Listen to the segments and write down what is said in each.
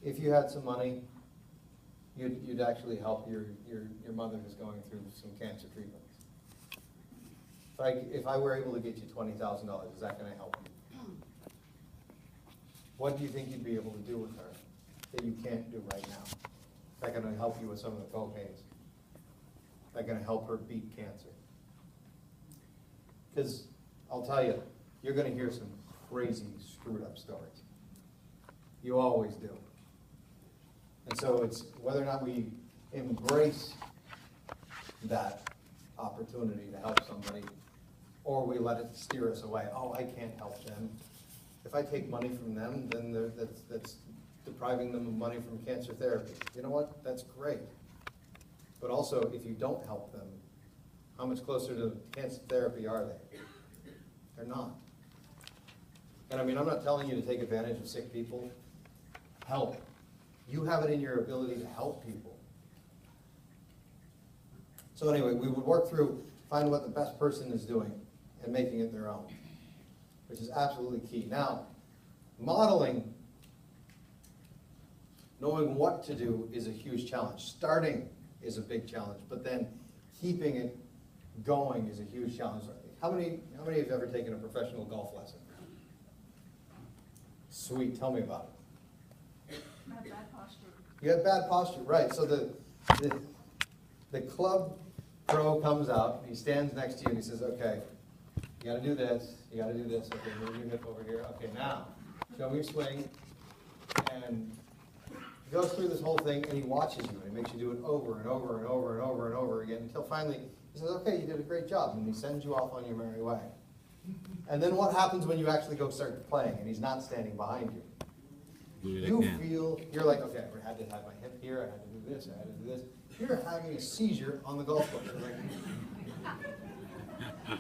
if you had some money, you'd actually help your mother who's going through some cancer treatments. If I were able to get you $20,000, is that going to help you? What do you think you'd be able to do with her that you can't do right now? Is that going to help you with some of the co-pays? Is that going to help her beat cancer? Because I'll tell you, you're going to hear some crazy, screwed up stories. You always do. And so it's whether or not we embrace that opportunity to help somebody, or we let it steer us away. Oh, I can't help them. If I take money from them, then that's depriving them of money from cancer therapy. You know what? That's great. But also, if you don't help them, how much closer to cancer therapy are they? They're not. And I mean, I'm not telling you to take advantage of sick people. Help. You have it in your ability to help people. So anyway, we would work through, find what the best person is doing and making it their own, which is absolutely key. Now, modeling, knowing what to do is a huge challenge. Starting is a big challenge, but then keeping it going is a huge challenge. How many have ever taken a professional golf lesson? Sweet, tell me about it. I have bad posture. You have bad posture, right. So the club pro comes out, he stands next to you and he says, okay, you gotta do this, you gotta do this, okay, move your hip over here, okay, now, show me your swing, and he goes through this whole thing and he watches you and he makes you do it over and over and over and over and over again until finally he says, okay, you did a great job, and he sends you off on your merry way. And then what happens when you actually go start playing and he's not standing behind you? You feel, you're like, okay, I had to have my hip here, I had to do this, I had to do this. You're having a seizure on the golf course. Like,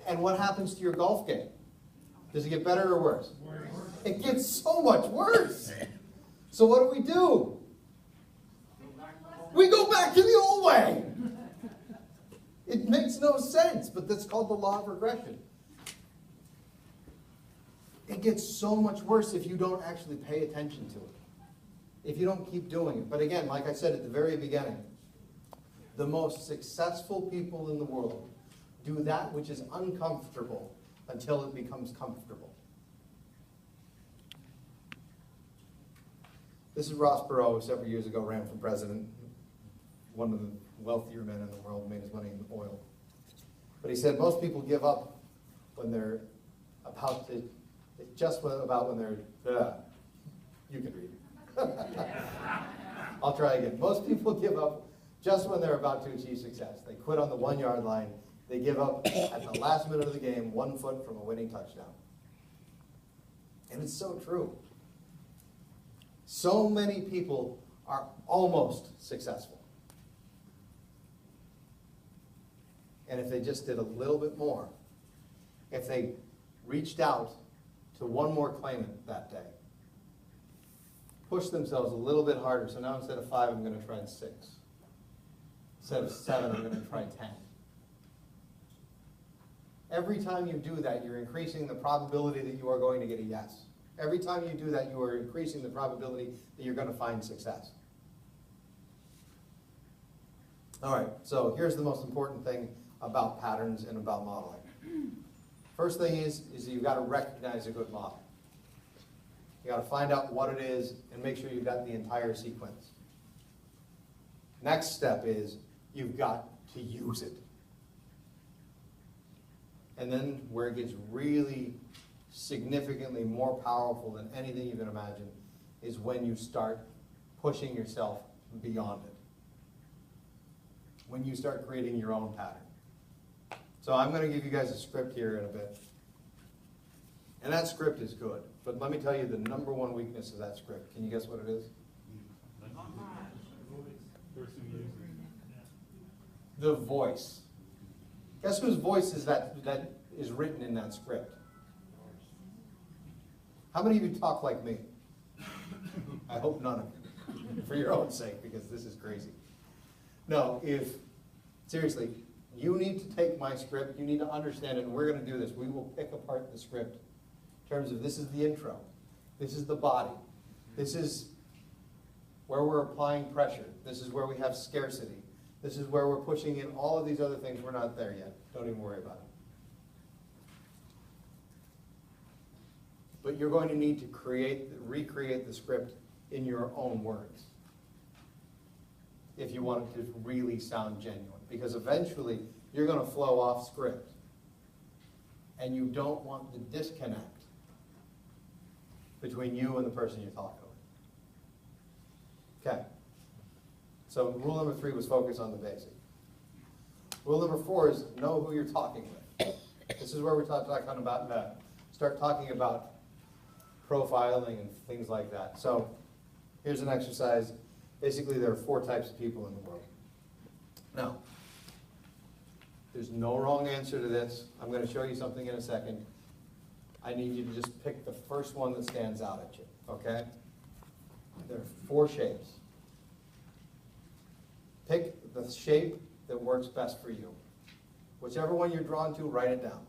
and what happens to your golf game? Does it get better or worse? Worse. It gets so much worse. So what do? We go back to the old way. It makes no sense, but that's called the law of regression. It gets so much worse if you don't actually pay attention to it. If you don't keep doing it. But again, like I said at the very beginning, the most successful people in the world do that which is uncomfortable until it becomes comfortable. This is Ross Perot, who several years ago ran for president, one of the wealthier men in the world, made his money in oil. But he said most people give up when they're about to, just about when they're, you can read it. I'll try again. Most people give up just when they're about to achieve success. They quit on the 1 yard line. They give up at the last minute of the game, 1 foot from a winning touchdown. And it's so true. So many people are almost successful. And if they just did a little bit more, if they reached out to one more claimant that day, push themselves a little bit harder. So now instead of 5, I'm going to try 6. Instead of 7, I'm going to try 10. Every time you do that, you're increasing the probability that you are going to get a yes. Every time you do that, you are increasing the probability that you're going to find success. All right, so here's the most important thing about patterns and about modeling. First thing is you've got to recognize a good model. You got to find out what it is and make sure you've got the entire sequence. Next step is you've got to use it. And then where it gets really significantly more powerful than anything you can imagine is when you start pushing yourself beyond it. When you start creating your own pattern. So I'm going to give you guys a script here in a bit. And that script is good. But let me tell you the number one weakness of that script. Can you guess what it is? The voice. Guess whose voice is that is written in that script? How many of you talk like me? I hope none of you. For your own sake, because this is crazy. No, seriously, you need to take my script, you need to understand it, and we're going to do this. We will pick apart the script in terms of this is the intro, this is the body, This is where we're applying pressure. This is where we have scarcity. This is where we're pushing in all of these other things. We're not there yet. Don't even worry about it. But you're going to need to recreate the script in your own words if you want it to really sound genuine. Because eventually, you're going to flow off script. And you don't want the disconnect between you and the person you're talking with. Okay. So rule number 3 was focus on the basic. Rule number 4 is know who you're talking with. This is where we start talking about profiling and things like that. So here's an exercise. Basically, there are 4 types of people in the world. Now, there's no wrong answer to this. I'm going to show you something in a second. I need you to just pick the first one that stands out at you, okay? There are 4 shapes. Pick the shape that works best for you. Whichever one you're drawn to, write it down.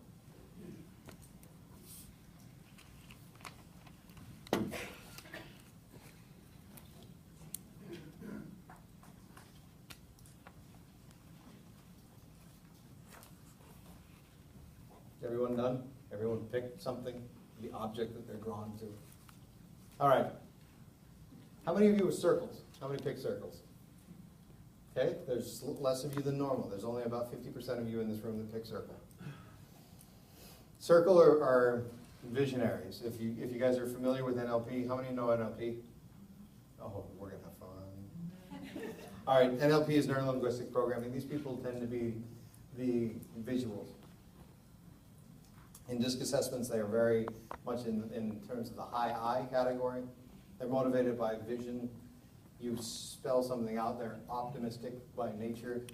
Everyone done? Everyone picked something, the object that they're drawn to. All right. How many of you with circles? How many pick circles? Okay, there's less of you than normal. There's only about 50% of you in this room that pick circle. Circle are visionaries. If you guys are familiar with NLP, how many know NLP? Oh, we're going to have fun. All right, NLP is neuro-linguistic programming. These people tend to be the visuals. In DISC assessments, they are very much in terms of the high I category. They're motivated by vision. You spell something out, they're optimistic by nature.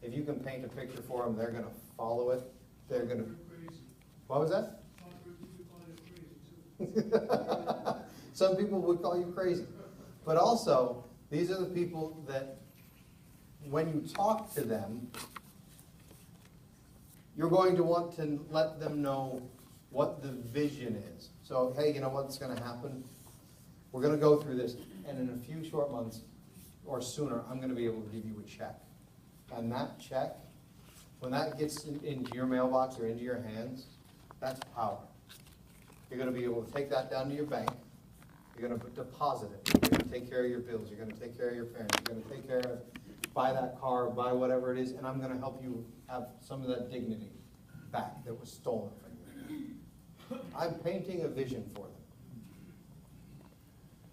If you can paint a picture for them, they're going to follow it. They're going to... What was that? Some people would call you crazy. But also, these are the people that when you talk to them, you're going to want to let them know what the vision is. So, hey, you know what's going to happen? We're going to go through this, and in a few short months or sooner, I'm going to be able to give you a check. And that check, when that gets into your mailbox or into your hands, that's power. You're going to be able to take that down to your bank. You're going to deposit it. You're going to take care of your bills. You're going to take care of your parents. You're going to take care of, buy that car, buy whatever it is, and I'm going to help you have some of that dignity back that was stolen from you. I'm painting a vision for them.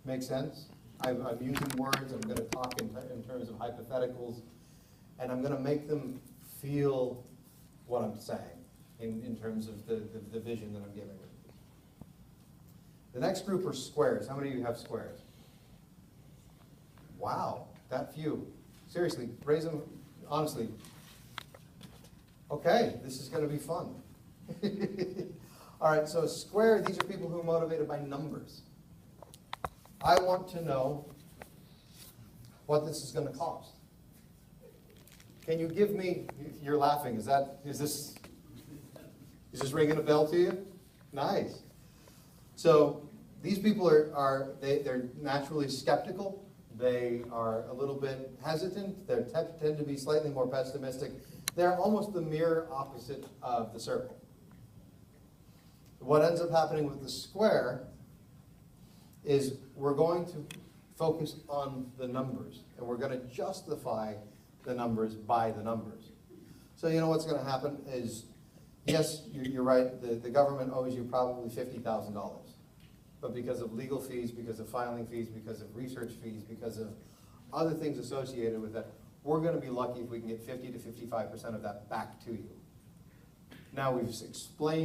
Make sense? I'm using words. I'm going to talk in terms of hypotheticals, and I'm going to make them feel what I'm saying in terms of the vision that I'm giving them. The next group are squares. How many of you have squares? Wow, that few. Seriously, raise them honestly. Okay, this is going to be fun. All right, so square, these are people who are motivated by numbers. I want to know what this is going to cost. Can you give me, you're laughing, is this ringing a bell to you? Nice. So these people they're naturally skeptical. They are a little bit hesitant. They tend to be slightly more pessimistic. They're almost the mirror opposite of the circle. What ends up happening with the square is we're going to focus on the numbers, and we're going to justify the numbers by the numbers. So you know what's going to happen is, yes, you're right, the government owes you probably $50,000. But because of legal fees, because of filing fees, because of research fees, because of other things associated with that, we're going to be lucky if we can get 50 to 55% of that back to you. Now we've explained